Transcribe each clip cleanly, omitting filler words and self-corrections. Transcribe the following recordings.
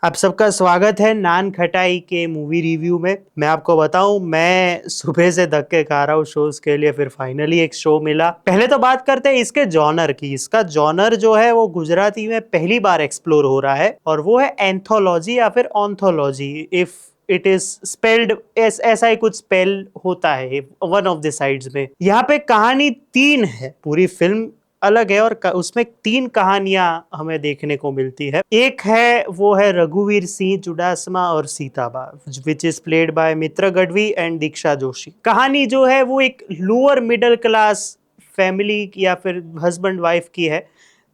आप सबका स्वागत है नान खटाई के मूवी रिव्यू में। मैं आपको बताऊं, मैं सुबह से धक्के खा रहा हूँ शोज के लिए, फिर फाइनली एक शो मिला। पहले तो बात करते हैं इसके जॉनर की। इसका जॉनर जो है वो गुजराती में पहली बार एक्सप्लोर हो रहा है और वो है एंथोलॉजी या फिर ऑन्थोलॉजी। इफ इट इज स्पेल्ड ऐसा ही कुछ स्पेल होता है वन ऑफ द साइड्स में। यहाँ पे कहानी तीन है, पूरी फिल्म अलग है और उसमें तीन कहानियां हमें देखने को मिलती है। एक है वो है रघुवीर सिंह चुडासमा और Sitaba, which is played by Mitra Gadhvi and Diksha Joshi. कहानी जो है वो एक लोअर मिडिल क्लास फैमिली या फिर हस्बैंड वाइफ की है,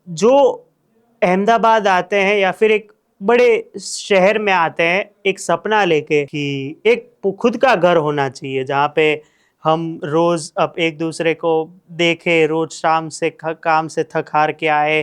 जो अहमदाबाद आते हैं या फिर एक बड़े शहर में आते हैं एक सपना लेके कि एक खुद का घर होना चाहिए जहाँ पे हम रोज अब एक दूसरे को देखे, रोज शाम से काम से थक हार के आए।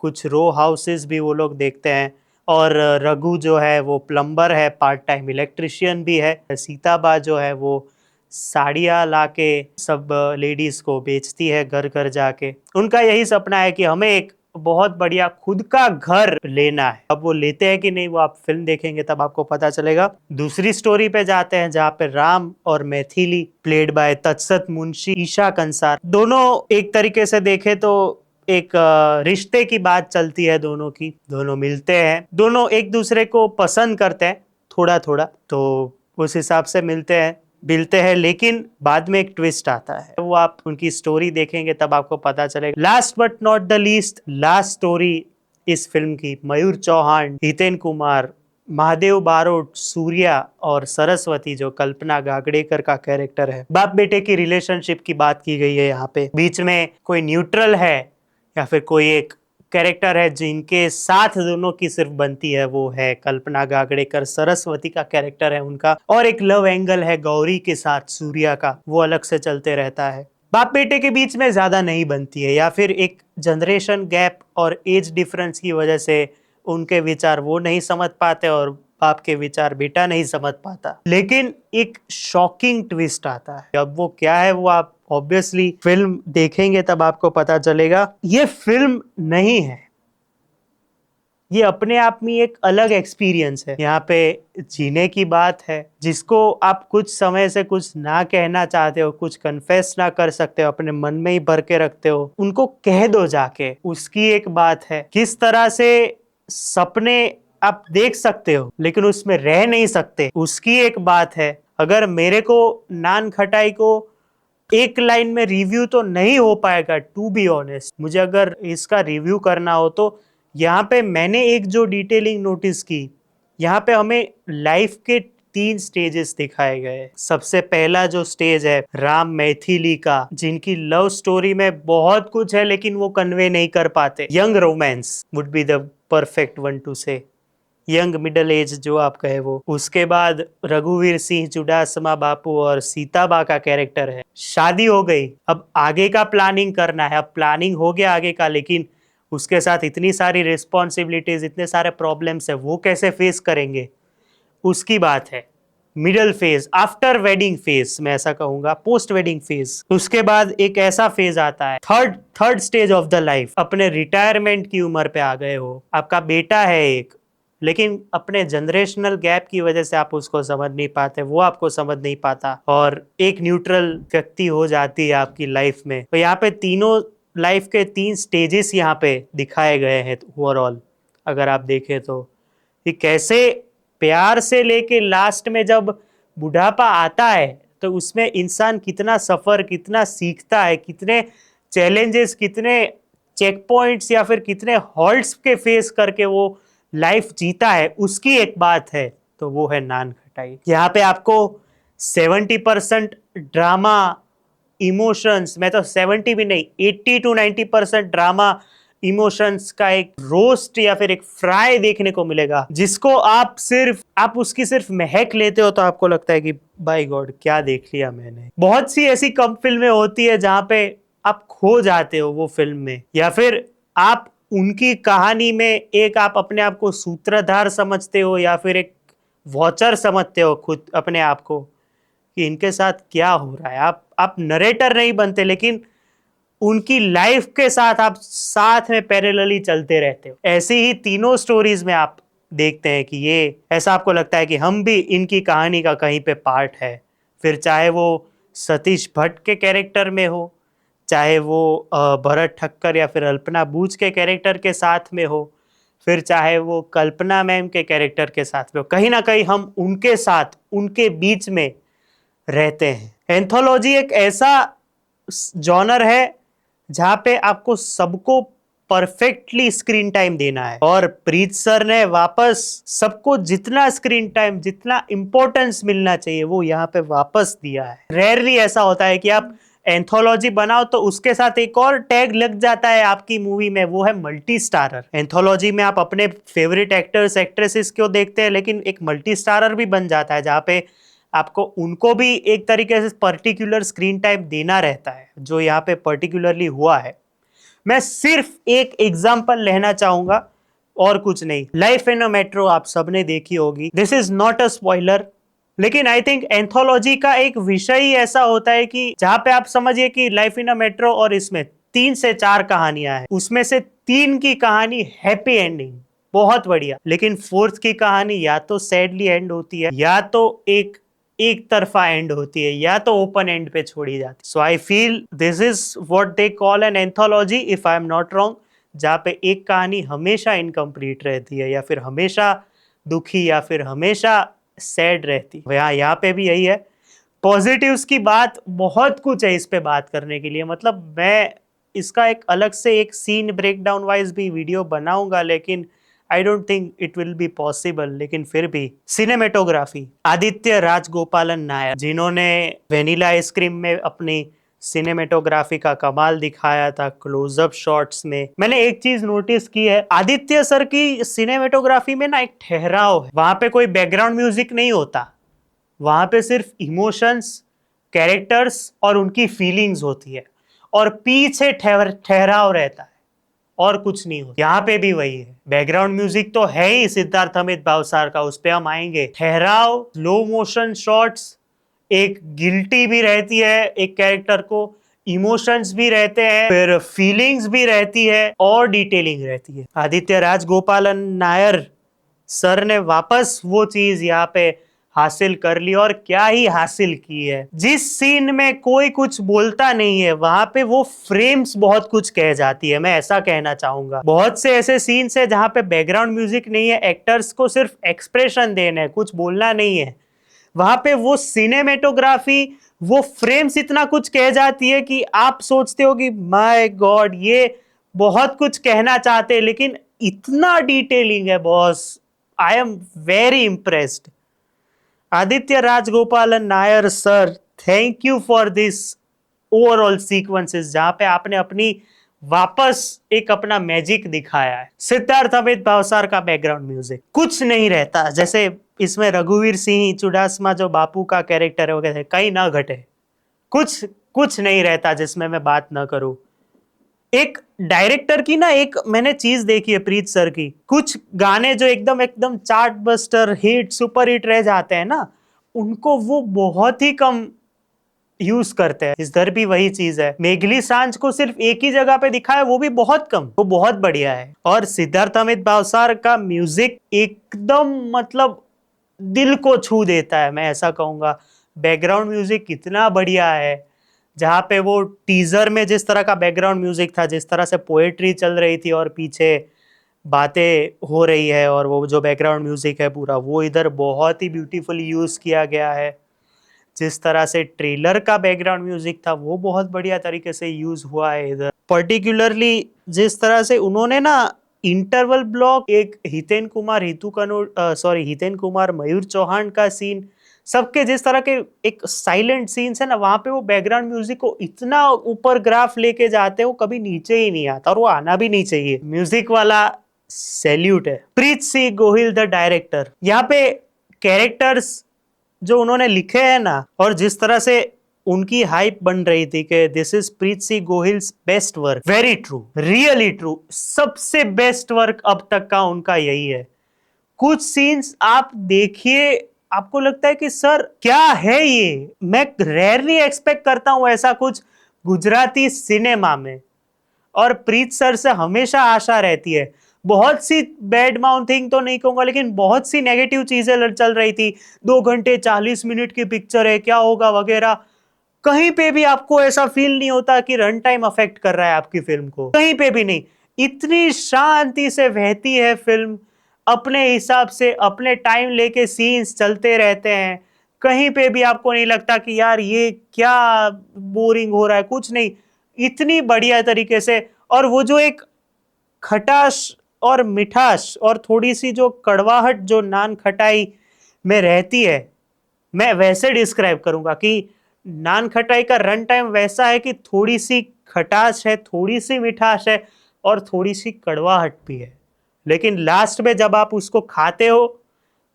कुछ रो हाउसेस भी वो लोग देखते हैं। और रघु जो है वो प्लम्बर है, पार्ट टाइम इलेक्ट्रिशियन भी है। सीताबा जो है वो साड़ियाँ लाके सब लेडीज को बेचती है घर घर जाके। उनका यही सपना है कि हमें एक बहुत बढ़िया खुद का घर लेना है। अब वो लेते हैं कि नहीं वो आप फिल्म देखेंगे तब आपको पता चलेगा। दूसरी स्टोरी पे जाते हैं जहाँ पे राम और मैथिली प्लेड बाय तत्सत मुंशी, ईशा कंसार, दोनों एक तरीके से देखे तो एक रिश्ते की बात चलती है दोनों की। दोनों मिलते हैं, दोनों एक दूसरे को पसंद करते हैं थोड़ा थोड़ा, तो उस हिसाब से मिलते हैं। लेकिन बाद में एक ट्विस्ट आता है, वो आप उनकी स्टोरी देखेंगे तब आपको पता चलेगा। Last but not the least, last story इस फिल्म की मयूर चौहान, हितेन कुमार, महादेव बारोट, सूर्या और सरस्वती जो कल्पना गागड़ेकर का कैरेक्टर है, बाप बेटे की रिलेशनशिप की बात की गई है। यहाँ पे बीच में कोई न्यूट्रल है या फिर कोई एक कैरेक्टर है जिनके साथ दोनों की सिर्फ बनती है, वो है कल्पना गागड़ेकर। सरस्वती का कैरेक्टर है उनका, और एक लव एंगल है गौरी के साथ सूर्या का, वो अलग से चलते रहता है। बाप बेटे के बीच में ज्यादा नहीं बनती है या फिर एक जनरेशन गैप और एज डिफरेंस की वजह से उनके विचार वो नहीं समझ पाते और बाप के विचार बेटा नहीं समझ पाता। लेकिन एक शॉकिंग ट्विस्ट आता है। अब वो क्या है वो आप ऑब्वियसली फिल्म देखेंगे तब आपको पता चलेगा। ये फिल्म नहीं है, ये अपने आप में एक अलग एक्सपीरियंस है। यहाँ पे जीने की बात है जिसको आप कुछ समय से कुछ ना कहना चाहते हो, कुछ कन्फेस ना कर सकते हो, अपने मन में ही भर के रखते हो, उनको कह दो जाके, उसकी एक बात है। किस तरह से सपने आप देख सकते हो लेकिन उसमें रह नहीं सकते, उसकी एक बात है। अगर मेरे को नान खटाई को एक लाइन में रिव्यू तो नहीं हो पाएगा, टू बी ऑनेस्ट। मुझे अगर इसका रिव्यू करना हो तो यहाँ पे मैंने एक जो डिटेलिंग नोटिस की, यहाँ पे हमें लाइफ के तीन स्टेजेस दिखाए गए। सबसे पहला जो स्टेज है राम मैथिली का, जिनकी लव स्टोरी में बहुत कुछ है लेकिन वो कन्वे नहीं कर पाते। Young romance would be the perfect one two से, यंग मिडल एज जो आप कहे वो। उसके बाद रघुवीर सिंह चुडासमा बापू और सीताबा का कैरेक्टर है। शादी हो गई, अब आगे का प्लानिंग करना है। अब प्लानिंग हो गया आगे का, लेकिन उसके साथ इतनी सारी रिस्पॉन्सिबिलिटीज, इतने सारे प्रॉब्लम्स है, वो कैसे फेस करेंगे, उसकी बात है। Middle phase, after wedding phase, मैं ऐसा कहूंगा, पोस्ट वेडिंग फेज। उसके बाद एक ऐसा फेज आता है third stage of the life. अपने रिटायरमेंट की उम्र पे आ गए हो, आपका बेटा है एक, लेकिन अपने जनरेशनल गैप की वजह से आप उसको समझ नहीं पाते, वो आपको समझ नहीं पाता, और एक न्यूट्रल व्यक्ति हो जाती है आपकी लाइफ में। तो यहाँ पे तीनों लाइफ के तीन स्टेजेस यहाँ पे दिखाए गए हैं ओवरऑल। अगर आप देखें तो कि कैसे प्यार से लेके लास्ट में जब बुढ़ापा आता है तो उसमें इंसान कितना सफर, कितना सीखता है, कितने चैलेंजेस, कितने चेक पॉइंट्स या फिर कितने हॉल्ट्स के फेस करके वो लाइफ जीता है, उसकी एक बात है। तो वो है नान खटाई। यहाँ पे आपको 70% ड्रामा, इमोशंस, मैं तो 70 भी नहीं, 80 to 90% ड्रामा इमोशंस का एक रोस्ट या फिर एक फ्राई देखने को मिलेगा, जिसको आप उसकी सिर्फ महक लेते हो तो आपको लगता है कि बाय गॉड क्या देख लिया मैंने। बहुत सी ऐसी कम फिल्में होती है जहां पे आप खो जाते हो वो फिल्म में, या फिर आप उनकी कहानी में एक आप अपने आप को सूत्रधार समझते हो या फिर एक वॉचर समझते हो खुद अपने आप को कि इनके साथ क्या हो रहा है। आप नरेटर नहीं बनते लेकिन उनकी लाइफ के साथ आप साथ में पैरेलली चलते रहते हो। ऐसी ही तीनों स्टोरीज में आप देखते हैं कि ये ऐसा आपको लगता है कि हम भी इनकी कहानी का कहीं पे पार्ट है। फिर चाहे वो सतीश भट्ट के कैरेक्टर में हो, चाहे वो भरत ठक्कर या फिर अल्पना बूच के कैरेक्टर के साथ में हो, फिर चाहे वो कल्पना मैम के कैरेक्टर के साथ में हो, कहीं ना कहीं हम उनके साथ, उनके बीच में रहते हैं। एंथोलॉजी एक ऐसा जॉनर है जहां पे आपको सबको परफेक्टली स्क्रीन टाइम देना है, और प्रीत सर ने वापस सबको जितना स्क्रीन टाइम, जितना इंपॉर्टेंस मिलना चाहिए वो यहाँ पे वापस दिया है। रेयरली ऐसा होता है कि आप एंथोलॉजी बनाओ तो उसके साथ एक और टैग लग जाता है आपकी मूवी में, वो है मल्टी स्टारर। एंथोलॉजी में आप अपने फेवरेट एक्टर्स एक्ट्रेसेस को देखते हैं, लेकिन एक मल्टी स्टारर भी बन जाता है जहाँ पे आपको उनको भी एक तरीके से पर्टिकुलर स्क्रीन टाइम देना रहता है, जो यहाँ पे पर्टिकुलरली हुआ है। मैं सिर्फ एक एग्जांपल लेना चाहूंगा और कुछ नहीं। लाइफ इन अ मेट्रो आप सबने देखी होगी, this is not a spoiler, लेकिन आई थिंक एंथोलॉजी का एक विषय ही ऐसा होता है कि जहां पे आप समझिए कि लाइफ इन अ मेट्रो और इसमें 3 से 4 कहानियां हैं, उसमें से 3 की कहानी हैप्पी एंडिंग, बहुत बढ़िया, लेकिन 4th की कहानी या तो सैडली एंड होती है, या तो एक तरफा एंड होती है, या तो ओपन एंड पे छोड़ी जाती है। So I feel this is what they call an anthology, if I am not wrong, जहाँ पे एक कहानी हमेशा इनकम्प्लीट रहती है, या फिर हमेशा दुखी, या फिर हमेशा सैड रहती है। यहाँ पे भी यही है। पॉजिटिव्स की बात बहुत कुछ है इस पे बात करने के लिए, मतलब मैं इसका एक अलग से एक सीन ब्रेकडाउन वाइज भी वीडियो बनाऊंगा, लेकिन I don't think it will be possible. लेकिन फिर भी सिनेमेटोग्राफी, आदित्य राजगोपालन नायर, जिन्होंने वेनिला आइसक्रीम में अपनी सिनेमेटोग्राफी का कमाल दिखाया था क्लोजअप शॉट्स में। मैंने एक चीज नोटिस की है, आदित्य सर की सिनेमेटोग्राफी में ना एक ठहराव है, वहां पे कोई बैकग्राउंड म्यूजिक नहीं होता, वहां पे सिर्फ इमोशंस, कैरेक्टर्स और उनकी फीलिंग्स होती है, और पीछे ठहराव रहता है और कुछ नहीं होता। यहाँ पे भी वही है, बैकग्राउंड म्यूजिक तो है ही सिद्धार्थ अमित भावसार का, उस पे हम आएंगे। ठहराव, स्लो मोशन शॉट्स, एक गिल्टी भी रहती है एक कैरेक्टर को, इमोशंस भी रहते हैं, फिर फीलिंग्स भी रहती है, और डिटेलिंग रहती है। आदित्य राजगोपालन नायर सर ने वापस वो चीज यहाँ पे हासिल कर ली, और क्या ही हासिल की है। जिस सीन में कोई कुछ बोलता नहीं है, वहां पे वो फ्रेम्स बहुत कुछ कह जाती है, मैं ऐसा कहना चाहूंगा। बहुत से ऐसे सीन्स है जहां पे बैकग्राउंड म्यूजिक नहीं है, एक्टर्स को सिर्फ एक्सप्रेशन देना है, कुछ बोलना नहीं है, वहां पे वो सिनेमेटोग्राफी, वो फ्रेम्स इतना कुछ कह जाती है कि आप सोचते हो कि माय गॉड, ये बहुत कुछ कहना चाहते हैं, लेकिन इतना डिटेलिंग है boss. I am very impressed. Aditya Rajagopalan Nair sir, thank you for this overall sequences, जहां पे आपने अपनी वापस एक अपना मैजिक दिखाया है। सिद्धार्थ अमित भावसार का बैकग्राउंड म्यूजिक कुछ नहीं रहता, जैसे इसमें रघुवीर सिंह चुडासमा जो बापू का कैरेक्टर है वो कहते हैं कहीं ना घटे, कुछ कुछ नहीं रहता जिसमें मैं बात ना करूं। एक डायरेक्टर की ना एक मैंने चीज देखी है प्रीत सर की, कुछ गाने जो एकदम एकदम chart buster hit super hit रह जाते हैं ना, उनको वो बहुत ही कम यूज करते हैं। इधर भी वही चीज है, मेघली सांझ को सिर्फ एक ही जगह पे दिखा है, वो भी बहुत कम, वो बहुत बढ़िया है। और सिद्धार्थ अमित भावसार का म्यूजिक एकदम मतलब दिल को छू देता है, मैं ऐसा कहूंगा। बैकग्राउंड म्यूजिक कितना बढ़िया है, जहाँ पे वो टीजर में जिस तरह का बैकग्राउंड म्यूजिक था, जिस तरह से पोएट्री चल रही थी और पीछे बातें हो रही है, और वो जो बैकग्राउंड म्यूजिक है पूरा, वो इधर बहुत ही ब्यूटीफुली यूज किया गया है। जिस तरह से ट्रेलर का बैकग्राउंड म्यूजिक था वो बहुत बढ़िया तरीके से यूज हुआ है इधर। पर्टिकुलरली जिस तरह से उन्होंने ना इंटरवल ब्लॉक, एक हितेन कुमार हितेन कुमार मयूर चौहान का सीन, सबके जिस तरह के एक साइलेंट सीन्स है ना, वहां पे वो बैकग्राउंड म्यूजिक को इतना ऊपर ग्राफ लेके जाते हैं, वो कभी नीचे ही नहीं आता, और वो आना भी नहीं चाहिए। म्यूजिक वाला सैल्यूट है। प्रीत सिंह गोहिल द डायरेक्टर, यहाँ पे कैरेक्टर्स जो उन्होंने लिखे हैं ना, और जिस तरह से उनकी हाइप बन रही थी कि this is Preet Singh Gohil's best work, very true, really true, सबसे बेस्ट वर्क अब तक का उनका यही है। कुछ सीन्स आप देखिए, आपको लगता है कि सर क्या है ये, मैं रेयरली एक्सपेक्ट करता हूं ऐसा कुछ गुजराती सिनेमा में, और प्रीत सर से हमेशा आशा रहती है। बहुत सी बैड माउथिंग तो नहीं कहूंगा, लेकिन बहुत सी नेगेटिव चीजें चल रही थी। 2 घंटे 40 मिनट की पिक्चर है, क्या होगा वगैरह। कहीं पे भी आपको ऐसा फील नहीं होता कि रन टाइम अफेक्ट कर रहा है आपकी फिल्म को, कहीं पे भी नहीं। इतनी शांति से बहती है फिल्म, अपने हिसाब से अपने टाइम लेके सीन्स चलते रहते हैं। कहीं पे भी आपको नहीं लगता कि यार ये क्या बोरिंग हो रहा है, कुछ नहीं। इतनी बढ़िया तरीके से। और वो जो एक खटास और मिठास और थोड़ी सी जो कड़वाहट जो नान खटाई में रहती है, मैं वैसे डिस्क्राइब करूंगा कि नान खटाई का रन टाइम वैसा है कि थोड़ी सी खटास है, थोड़ी सी मिठास है और थोड़ी सी कड़वाहट भी है। लेकिन लास्ट में जब आप उसको खाते हो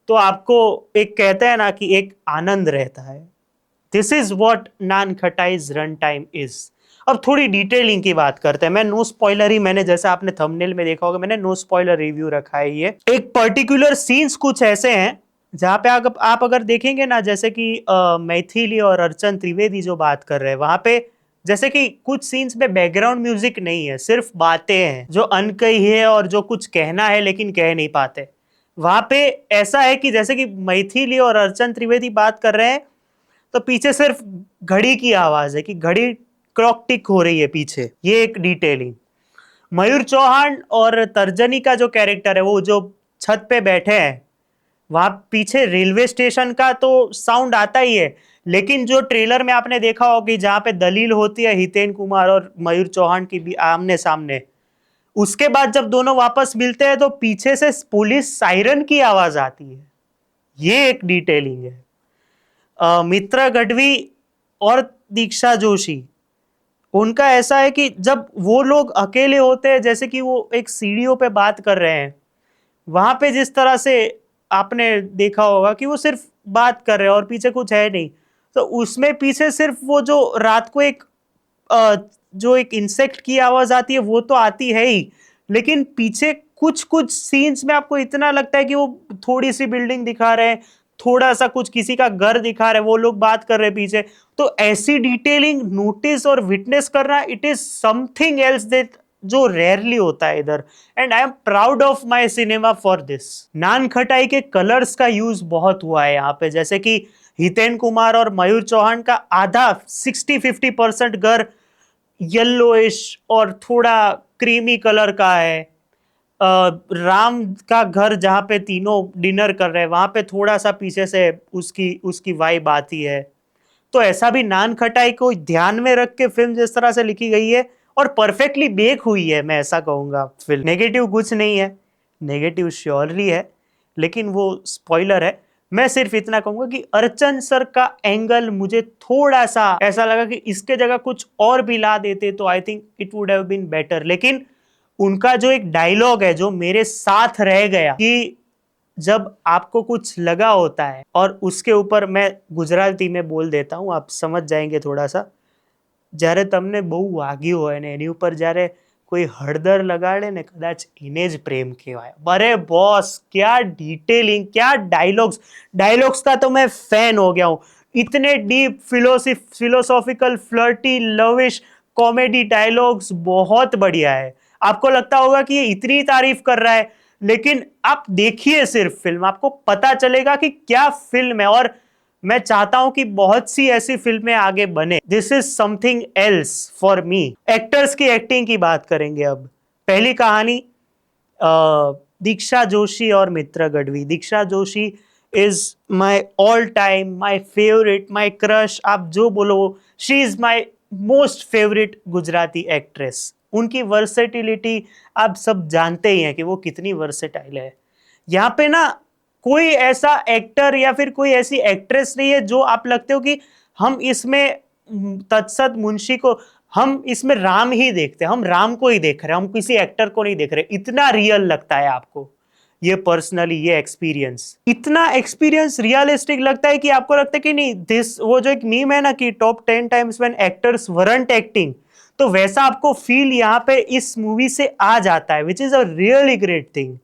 तो आपको एक कहते हैं ना कि एक आनंद रहता है। This is what Naan Khatai's run time is. अब थोड़ी डिटेलिंग की बात करते हैं। मैं नो स्पॉइलर ही, मैंने जैसा आपने थंबनेल में देखा होगा, मैंने नो स्पॉइलर रिव्यू रखा है। ये एक पर्टिकुलर सीन्स कुछ ऐसे हैं जहां पे आप अगर देखेंगे ना, जैसे कि मैथिली और अर्चन त्रिवेदी जो बात कर रहे हैं वहां पे, जैसे कि कुछ सीन्स में बैकग्राउंड म्यूजिक नहीं है, सिर्फ बातें हैं जो अनकही है और जो कुछ कहना है लेकिन कह नहीं पाते। वहां पे ऐसा है कि जैसे कि मैथिली और अर्चन त्रिवेदी बात कर रहे हैं तो पीछे सिर्फ घड़ी की आवाज है कि घड़ी क्लॉक टिक हो रही है पीछे, ये एक डिटेलिंग। मयूर चौहान और तर्जनी का जो कैरेक्टर है, वो जो छत पे बैठे हैं, वहां पीछे रेलवे स्टेशन का तो साउंड आता ही है। लेकिन जो ट्रेलर में आपने देखा होगा कि जहां पे दलील होती है हितेन कुमार और मयूर चौहान की भी आमने सामने, उसके बाद जब दोनों वापस मिलते हैं तो पीछे से पुलिस सायरन की आवाज आती है। ये एक डिटेलिंग है। मित्रा गढ़वी और दीक्षा जोशी, उनका ऐसा है कि जब वो लोग अकेले होते हैं, जैसे कि वो एक सीढ़ियों पे बात कर रहे हैं, वहां पे जिस तरह से आपने देखा होगा कि वो सिर्फ बात कर रहे हैं और पीछे कुछ है नहीं, तो उसमें पीछे सिर्फ वो जो रात को एक जो एक इंसेक्ट की आवाज आती है वो तो आती है ही, लेकिन पीछे कुछ कुछ सीन्स में आपको इतना लगता है कि वो थोड़ी सी बिल्डिंग दिखा रहे हैं, थोड़ा सा कुछ किसी का घर दिखा रहे हैं, वो लोग बात कर रहे हैं पीछे। तो ऐसी डिटेलिंग नोटिस और विटनेस करना, it is something else that जो रेयरली होता है इधर। And I am proud of my cinema for this. Naan Khatai के कलर्स का यूज बहुत हुआ है यहाँ पे, जैसे कि हितेन कुमार और मयूर चौहान का आधा 60-50% घर येलोइश और थोड़ा क्रीमी कलर का है। राम का घर जहां पे तीनों डिनर कर रहे हैं, वहां पे थोड़ा सा पीछे से उसकी उसकी वाइब आती है। तो ऐसा भी नान खटाई को ध्यान में रख के फिल्म जिस तरह से लिखी गई है और परफेक्टली बेक हुई है, मैं ऐसा कहूंगा। फिल्म नेगेटिव कुछ नहीं है, नेगेटिव श्योरली है लेकिन वो स्पॉइलर है। मैं सिर्फ इतना कहूंगा कि अर्चन सर का एंगल मुझे थोड़ा सा ऐसा लगा कि इसके जगह कुछ और भी ला देते तो I think it would have been better. लेकिन उनका जो एक डायलॉग है जो मेरे साथ रह गया कि जब आपको कुछ लगा होता है, और उसके ऊपर मैं गुजराती में बोल देता हूं, आप समझ जाएंगे थोड़ा सा। જ્યારે તમને બહુ વાગ્યું હોય ને એની ઉપર જ્યારે કોઈ હળદર લગાડે ને, કદાચ એને જ પ્રેમ કહેવાય। अरे बॉस, क्या डिटेलिंग, क्या डायलॉग्स। डायलॉग्स का तो मैं फैन हो गया हूं। इतने deep philosophical flirty lavish comedy dialogues बहुत बढ़िया है। आपको लगता होगा कि ये इतनी तारीफ कर रहा है, लेकिन आप देखिए सिर्फ फिल्म, आपको पता चलेगा कि क्या फिल्म है। और मैं चाहता हूं कि बहुत सी ऐसी फिल्में आगे बने। This is something else for me. Actors की एक्टिंग की बात करेंगे अब। पहली कहानी दीक्षा जोशी और Mitra Gadhvi. Diksha Joshi is my all time, my favourite, my crush, आप जो बोलो। She is my most favourite Gujarati actress. उनकी वर्सेटिलिटी आप सब जानते ही हैं कि वो कितनी वर्सेटाइल है। यहाँ पे ना कोई ऐसा एक्टर या फिर कोई ऐसी एक्ट्रेस नहीं है जो आप लगते हो कि हम इसमें तत्सत मुंशी को, हम इसमें राम ही देखते हैं, हम राम को ही देख रहे हैं, हम किसी एक्टर को नहीं देख रहे। इतना रियल लगता है आपको ये। पर्सनली ये एक्सपीरियंस, इतना एक्सपीरियंस रियलिस्टिक लगता है कि आपको लगता है कि नहीं दिस, वो जो एक मीम है ना कि top 10 times when actors weren't acting, तो वैसा आपको फील यहाँ पे इस मूवी से आ जाता है, which is a really great thing.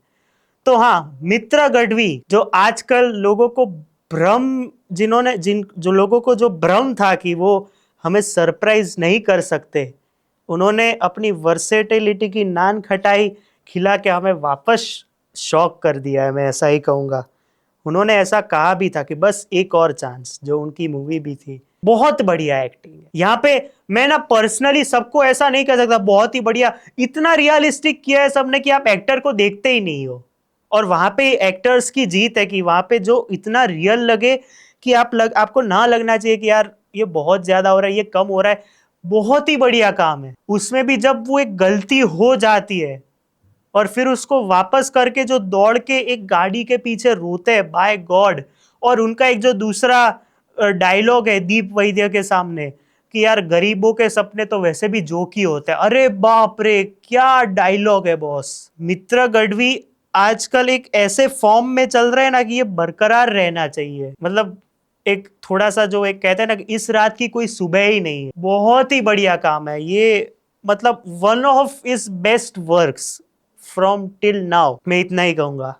तो हाँ, मित्रा गढ़वी जो आजकल लोगों को भ्रम, जो लोगों को जो भ्रम था कि वो हमें सरप्राइज नहीं कर सकते, उन्होंने अपनी वर्सेटिलिटी की नान खटाई खिला के हमें वापस शॉक कर दिया है, मैं ऐसा ही कहूँगा। उन्होंने ऐसा कहा भी था कि बस एक और चांस, जो उनकी मूवी भी थी। बहुत बढ़िया एक्टिंग है यहाँ पे। मैं ना पर्सनली सबको ऐसा नहीं कह सकता बहुत ही बढ़िया, इतना रियलिस्टिक किया है सबने कि आप एक्टर को देखते ही नहीं हो। और वहां पे एक्टर्स की जीत है कि वहां पे जो इतना रियल लगे कि आपको ना लगना चाहिए कि यार ये बहुत ज्यादा हो रहा है, ये कम हो रहा है। बहुत ही बढ़िया काम है उसमें भी। जब वो एक गलती हो जाती है और फिर उसको वापस करके जो दौड़ के एक गाड़ी के पीछे रोते हैं, बाय गॉड। और उनका एक जो दूसरा डायलॉग है दीप वैद्य के सामने कि यार गरीबों के सपने तो वैसे भी जोक ही होते हैं, अरे बाप रे क्या डायलॉग है बॉस। मित्र गढ़वी आजकल एक ऐसे फॉर्म में चल रहे हैं ना कि ये बरकरार रहना चाहिए। मतलब एक थोड़ा सा जो एक कहते हैं ना कि इस रात की कोई सुबह ही नहीं है। बहुत ही बढ़िया काम है ये। मतलब one of is best works from till now, मैं इतना ही कहूंगा।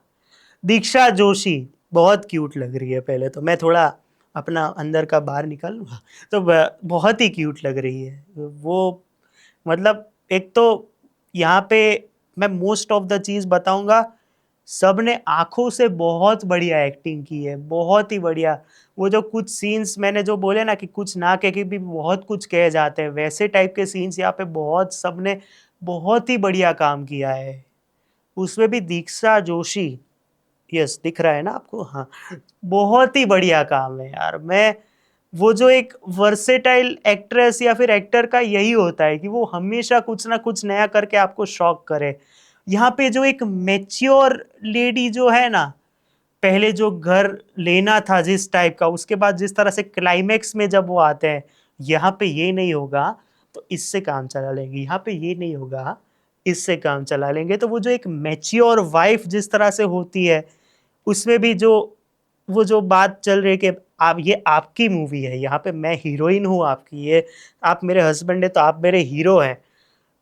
दीक्षा जोशी बहुत क्यूट लग रही है। पहले तो मैं थोड़ा अपना अंदर का बाहर निकाल लूंगा तो बहुत ही क्यूट लग रही है वो। मतलब एक तो यहाँ पे मैं मोस्ट ऑफ द चीज बताऊंगा, सबने आंखों से बहुत बढ़िया एक्टिंग की है, बहुत ही बढ़िया। वो जो कुछ सीन्स मैंने जो बोले ना कि कुछ ना कह के भी बहुत कुछ कहे जाते हैं, वैसे टाइप के सीन्स यहाँ पे बहुत सबने बहुत ही बढ़िया काम किया है। उसमें भी दीक्षा जोशी, यस दिख रहा है ना आपको, हाँ। बहुत ही बढ़िया काम है यार। मैं वो जो एक वर्सेटाइल एक्ट्रेस या फिर एक्टर का यही होता है कि वो हमेशा कुछ ना कुछ नया करके आपको शॉक करे। यहाँ पे जो एक मैच्योर लेडी जो है ना, पहले जो घर लेना था जिस टाइप का, उसके बाद जिस तरह से क्लाइमेक्स में जब वो आते हैं, यहाँ पे ये नहीं होगा तो इससे काम चला लेंगे, यहाँ पे ये नहीं होगा इससे काम चला लेंगे। तो वो जो एक मैच्योर वाइफ जिस तरह से होती है, उसमें भी जो वो जो बात चल रही है कि आप ये आपकी मूवी है, यहाँ पे मैं हीरोइन हूँ आपकी, ये आप मेरे हस्बैंड है तो आप मेरे हीरो हैं।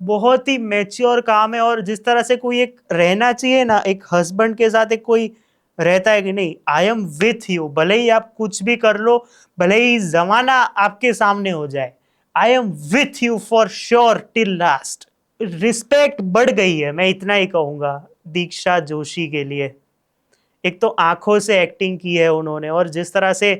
बहुत ही मैच्योर काम है। और जिस तरह से कोई एक रहना चाहिए ना, एक हस्बैंड के साथ एक कोई रहता है कि नहीं, आई एम विथ यू, भले ही आप कुछ भी कर लो, भले ही जमाना आपके सामने हो जाए, I am with you for sure till last. Respect बढ़ गई है, मैं इतना ही कहूंगा दीक्षा जोशी के लिए। एक तो आंखों से एक्टिंग की है उन्होंने, और जिस तरह से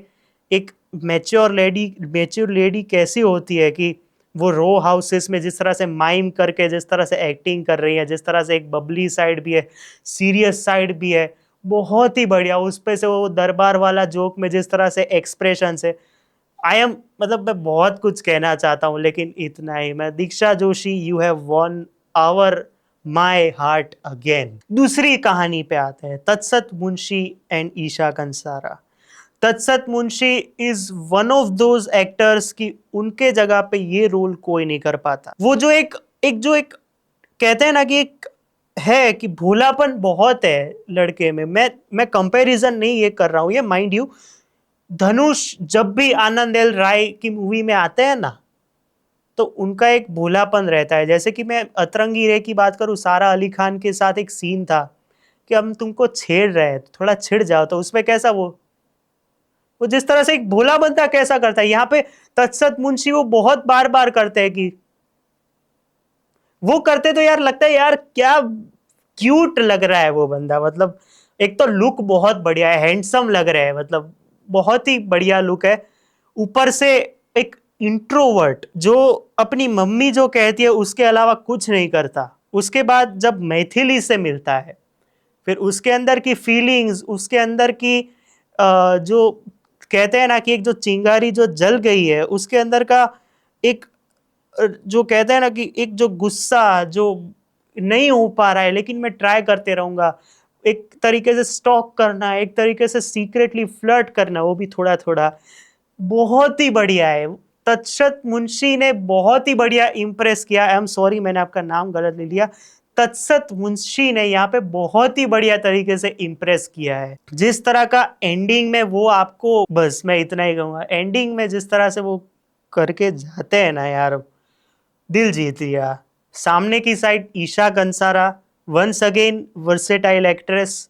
एक मैच्योर लेडी कैसी होती है कि वो रो हाउसेस में जिस तरह से माइम करके जिस तरह से एक्टिंग कर रही है, जिस तरह से एक बबली साइड भी है, सीरियस साइड भी है, बहुत ही बढ़िया। उस पे से वो दरबार वाला जोक में जिस तरह से एक्सप्रेशन से, आई एम मतलब मैं बहुत कुछ कहना चाहता हूँ लेकिन इतना ही। मैं Diksha Joshi, you have won over my heart again. दूसरी कहानी पे आते हैं, तत्सत मुंशी एंड ईशा कंसारा। तत्सत Munshi is one of those actors की उनके जगह पे ये रोल कोई नहीं कर पाता। वो जो एक एक जो एक कहते हैं ना कि एक है कि भोलापन बहुत है लड़के में। मैं कंपैरिजन नहीं ये कर रहा हूं, ये माइंड यू, धनुष जब भी आनंद एल राय की मूवी में आते हैं ना, तो उनका एक भोलापन रहता है। जैसे कि मैं अतरंगी रे की बात करूं, सारा अली खान के साथ एक सीन था कि हम तुमको छेड़ रहे हैं, थोड़ा छिड़ जाओ, तो उसमें कैसा वो जिस तरह से एक भोला बंदा कैसा करता है, यहाँ पे तत्सत मुंशी वो बहुत बार बार करते हैं कि वो करते तो यार लगता है यार क्या क्यूट लग रहा है वो बंदा। मतलब एक तो लुक बहुत बढ़िया है, हैंडसम लग रहा है, मतलब बहुत ही बढ़िया लुक है। ऊपर से एक इंट्रोवर्ट जो अपनी मम्मी जो कहती है उसके अलावा कुछ नहीं करता, उसके बाद जब मैथिली से मिलता है, फिर उसके अंदर की फीलिंग्स, उसके अंदर की जो कहते हैं ना कि एक जो चिंगारी जो जल गई है उसके अंदर का एक जो कहते हैं ना कि एक जो गुस्सा जो नहीं हो पा रहा है लेकिन मैं ट्राई करते रहूंगा, एक तरीके से स्टॉक करना, एक तरीके से सीक्रेटली फ्लर्ट करना, वो भी थोड़ा थोड़ा, बहुत ही बढ़िया है। तत्सत मुंशी ने बहुत ही बढ़िया इंप्रेस किया। आई एम सॉरी मैंने आपका नाम गलत ले लिया। तत्सत मुंशी ने यहाँ पे बहुत ही बढ़िया तरीके से इंप्रेस किया है। जिस तरह का एंडिंग में वो आपको, बस मैं इतना ही कहूंगा, एंडिंग में जिस तरह से वो करके जाते हैं ना यार, दिल जीत लिया। सामने की side Isha Kansara, once again versatile actress.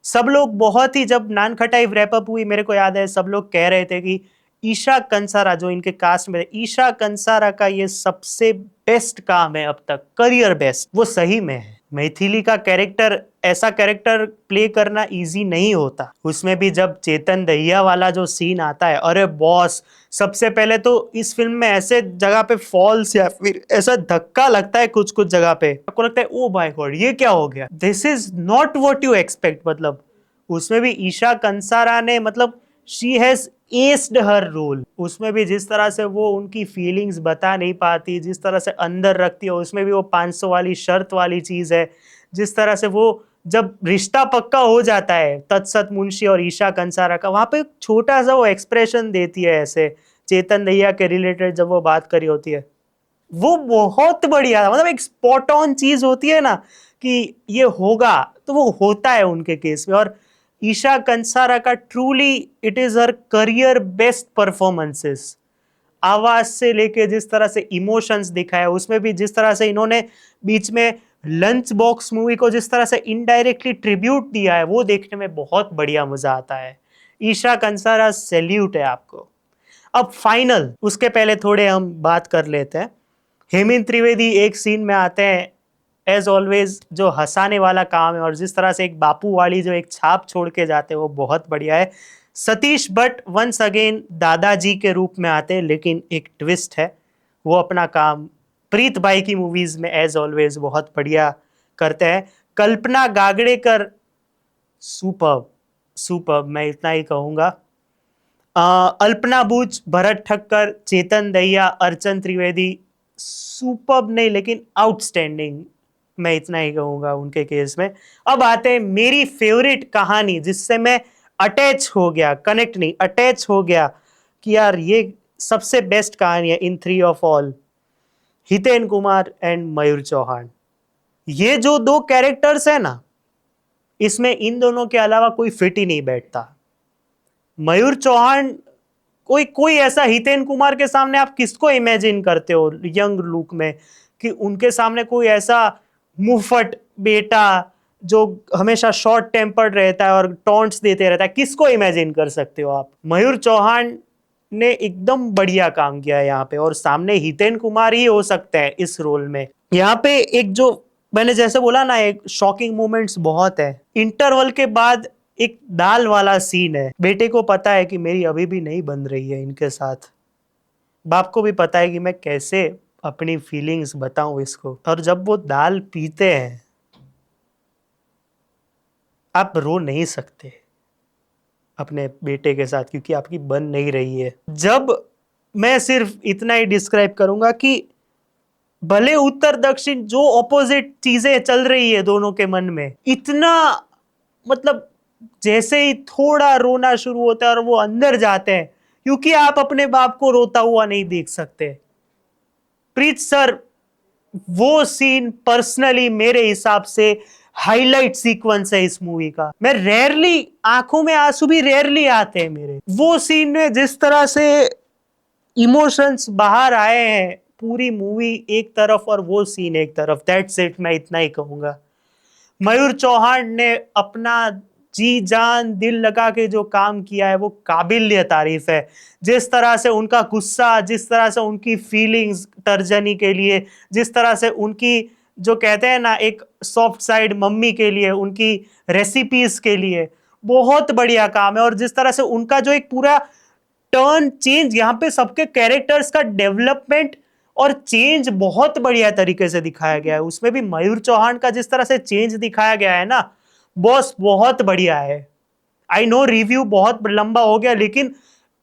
सब लोग बहुत ही, जब नान खटाई रैप अप हुई मेरे को याद है सब लोग कह रहे थे कि ईशा कंसारा जो इनके कास्ट में, ईशा कंसारा का ये सबसे बेस्ट काम है अब तक, करियर बेस्ट। वो सही में है, मैथिली का कैरेक्टर, ऐसा कैरेक्टर प्ले करना इजी नहीं होता। उसमें भी जब चेतन दहिया वाला जो सीन आता है, अरे बॉस, सबसे पहले तो इस फिल्म में ऐसे जगह पे फॉल्स या फिर ऐसा धक्का लगता है कुछ कुछ जगह पे, आपको लगता है ओ माय गॉड ये क्या हो गया, this is not what you expect. मतलब उसमें भी ईशा कंसारा ने, मतलब शी हैज एस्ड हर रोल। उसमें भी जिस तरह से वो उनकी फीलिंग्स बता नहीं पाती, जिस तरह से अंदर रखती है, उसमें भी वो 500 वाली शर्त वाली चीज है, जिस तरह से वो जब रिश्ता पक्का हो जाता है तत्सत मुंशी और ईशा कंसारा का, वहां पे छोटा सा वो एक्सप्रेशन देती है ऐसे चेतन दैया के रिलेटेड जब वो बात करी होती है, वो बहुत बढ़िया, मतलब एक स्पॉट ऑन चीज होती है ना कि ये होगा, तो वो होता है उनके केस में। और ईशा कंसारा का truly it is her career best performances, आवाज से लेके जिस तरह से इमोशंस दिखाया, उसमें भी जिस तरह से इन्होंने बीच में लंच बॉक्स मूवी को जिस तरह से इनडायरेक्टली ट्रिब्यूट दिया है, वो देखने में बहुत बढ़िया मजा आता है। ईशा कंसारा सैल्यूट है आपको। अब फाइनल, उसके पहले थोड़े हम बात कर लेते हैं। हेमंत त्रिवेदी एक सीन में आते हैं, एज ऑलवेज जो हंसाने वाला काम है, और जिस तरह से एक बापू वाली जो एक छाप छोड़ के जाते हैं वो बहुत बढ़िया है। सतीश भट्ट वंस अगेन दादाजी के रूप में आते हैं, लेकिन एक ट्विस्ट है, वो अपना काम प्रीत भाई की मूवीज में एज ऑलवेज बहुत बढ़िया करते हैं। कल्पना गागड़ेकर सुपर्ब, सुपर्ब, मैं इतना ही कहूंगा। अल्पना बूच, भरत ठक्कर, चेतन दहिया, अर्चन त्रिवेदी सुपर्ब नहीं लेकिन आउटस्टैंडिंग, मैं इतना ही कहूंगा उनके केस में। अब आते हैं मेरी फेवरेट कहानी जिससे मैं अटैच हो गया, कनेक्ट नहीं अटैच हो गया कि यार ये सबसे बेस्ट कहानी है in three of all, Hiten Kumar and Mayur Chauhan. ये जो दो कैरेक्टर्स है ना, इसमें इन दोनों के अलावा कोई फिट ही नहीं बैठता। मयूर चौहान, कोई कोई ऐसा हितेन कुमार के सामने आप किसको इमेजिन करते हो यंग लुक में, कि उनके सामने कोई ऐसा मुफट बेटा जो हमेशा शॉर्ट टेम्पर्ड रहता है और टॉन्ट्स देते रहता है, किसको इमेजिन कर सकते हो आप? मयूर चौहान ने एकदम बढ़िया काम किया है यहाँ पे, और सामने हितेन कुमार ही हो सकते हैं इस रोल में। यहाँ पे एक जो मैंने जैसे बोला ना, एक शॉकिंग मोमेंट्स बहुत है। इंटरवल के बाद एक दाल वाला सीन है, बेटे को पता है कि मेरी अभी भी नहीं बन रही है इनके साथ, बाप को भी पता है कि मैं कैसे अपनी फीलिंग्स बताऊं इसको, और जब वो दाल पीते हैं आप रो नहीं सकते अपने बेटे के साथ, क्योंकि आपकी बन नहीं रही है। जब मैं सिर्फ इतना ही डिस्क्राइब करूंगा कि भले उत्तर दक्षिण जो ऑपोजिट चीजें चल रही है दोनों के मन में, इतना मतलब जैसे ही थोड़ा रोना शुरू होता है और वो अंदर जाते हैं, क्योंकि आप अपने बाप को रोता हुआ नहीं देख सकते। प्रीत सर, वो सीन पर्सनली मेरे हिसाब से हाईलाइट सीक्वेंस है इस मूवी का। मैं रेयरली, आंखों में आंसू भी रेयरली आते हैं मेरे, वो सीन में जिस तरह से इमोशंस बाहर आए हैं, पूरी मूवी एक तरफ और वो सीन एक तरफ, दैट्स इट, मैं इतना ही कहूंगा। मयूर चौहान ने अपना जी जान दिल लगा के जो काम किया है वो काबिल तारीफ है। जिस तरह से उनका गुस्सा, जिस तरह से उनकी फीलिंग्स तर्जनी के लिए, जिस तरह से उनकी जो कहते हैं ना एक सॉफ्ट साइड मम्मी के लिए, उनकी रेसिपीज के लिए, बहुत बढ़िया काम है। और जिस तरह से उनका जो एक पूरा टर्न चेंज, यहाँ पे सबके कैरेक्टर्स का डेवलपमेंट और चेंज बहुत बढ़िया तरीके से दिखाया गया है। उसमें भी मयूर चौहान का जिस तरह से चेंज दिखाया गया है ना बॉस, बहुत बढ़िया है। आई नो रिव्यू बहुत लंबा हो गया, लेकिन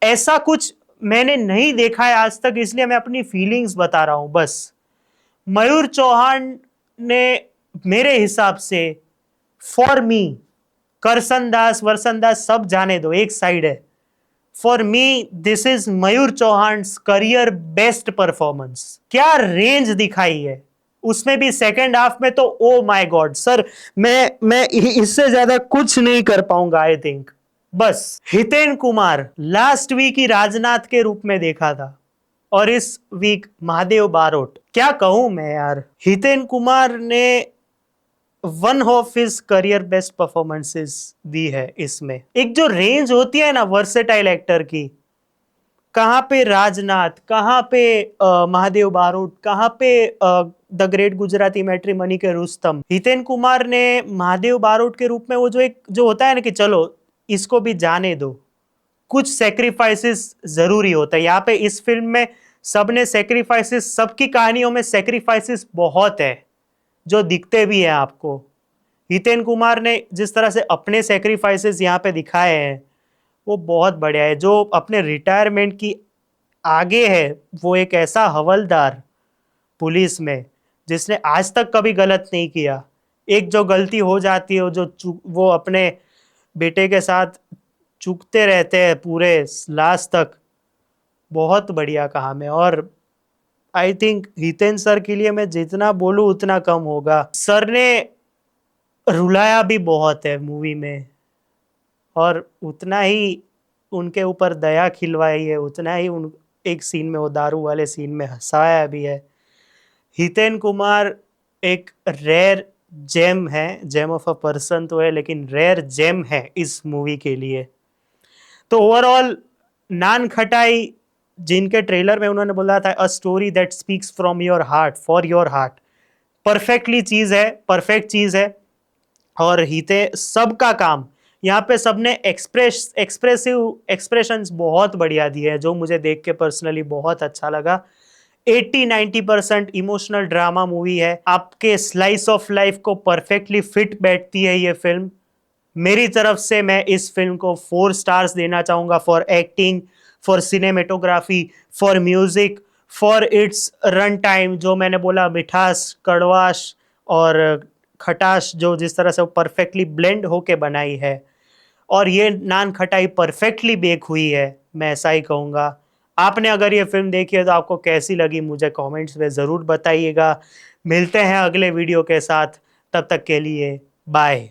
ऐसा कुछ मैंने नहीं देखा है आज तक, इसलिए मैं अपनी फीलिंग्स बता रहा हूं बस। मयूर चौहान ने मेरे हिसाब से, for me, Karsan Das version दास सब जाने दो एक साइड है, for me this is Mayur Chauhan career best performance. क्या रेंज दिखाई है उसमें भी सेकेंड हाफ में, तो ओ माय गॉड सर, मैं इससे ज्यादा कुछ नहीं कर पाऊंगा आई थिंक। बस हितेन कुमार लास्ट वीक ही राजनाथ के रूप में देखा था, और इस वीक महादेव बारोट, क्या कहूं मैं यार। हितेन कुमार ने one of his career best performances दी है इसमें। एक जो रेंज होती है ना वर्सेटाइल एक्टर की, कहाँ पे राजनाथ, कहाँ पे महादेव बारोट, कहाँ पे द ग्रेट गुजराती मैट्रिमनी के रुस्तम। हितेन कुमार ने महादेव बारोट के रूप में वो जो एक जो होता है ना कि चलो इसको भी जाने दो, कुछ सेक्रीफाइसेस जरूरी होता है। यहाँ पे इस फिल्म में सबने सेक्रीफाइसेस, सबकी कहानियों में सेक्रीफाइसेस बहुत है जो दिखते भी हैं आपको। हितेन कुमार ने जिस तरह से अपने सेक्रीफाइसेस यहाँ पे दिखाए हैं वो बहुत बढ़िया है। जो अपने रिटायरमेंट की आगे है, वो एक ऐसा हवलदार पुलिस में जिसने आज तक कभी गलत नहीं किया। एक जो गलती हो जाती है वो अपने बेटे के साथ चूकते रहते हैं पूरे लास्ट तक। बहुत बढ़िया काम है। और आई थिंक हितेन सर के लिए मैं जितना बोलूं उतना कम होगा। सर ने रुलाया भी बहुत है मूवी में, और उतना ही उनके ऊपर दया खिलवाई है, उतना ही उन एक सीन में, वो दारू वाले सीन में हंसाया भी है। हितेन कुमार एक रेयर जेम है, जेम ऑफ अ पर्सन तो है लेकिन रेयर जेम है इस मूवी के लिए। तो ओवरऑल नान खटाई, जिनके ट्रेलर में उन्होंने बोला था a story that speaks from your heart for your heart, perfectly चीज है, परफेक्ट चीज है। और हिते सबका काम यहाँ पे सबने एक्सप्रेसिव एक्सप्रेशंस बहुत बढ़िया दिए हैं, जो मुझे देख के पर्सनली बहुत अच्छा लगा। 80-90% इमोशनल ड्रामा मूवी है, आपके स्लाइस ऑफ लाइफ को परफेक्टली फिट बैठती है ये फिल्म। मेरी तरफ से मैं इस फिल्म को 4 स्टार्स देना चाहूंगा, for acting, for cinematography, for music, for its run time, जो मैंने बोला मिठास, कड़वाश और खटास, जो जिस तरह से वो परफेक्टली ब्लेंड होके बनाई है। और ये नान खटाई परफेक्टली बेक हुई है, मैं ऐसा ही कहूँगा। आपने अगर ये फिल्म देखी है तो आपको कैसी लगी मुझे कमेंट्स में ज़रूर बताइएगा। मिलते हैं अगले वीडियो के साथ, तब तक के लिए बाय।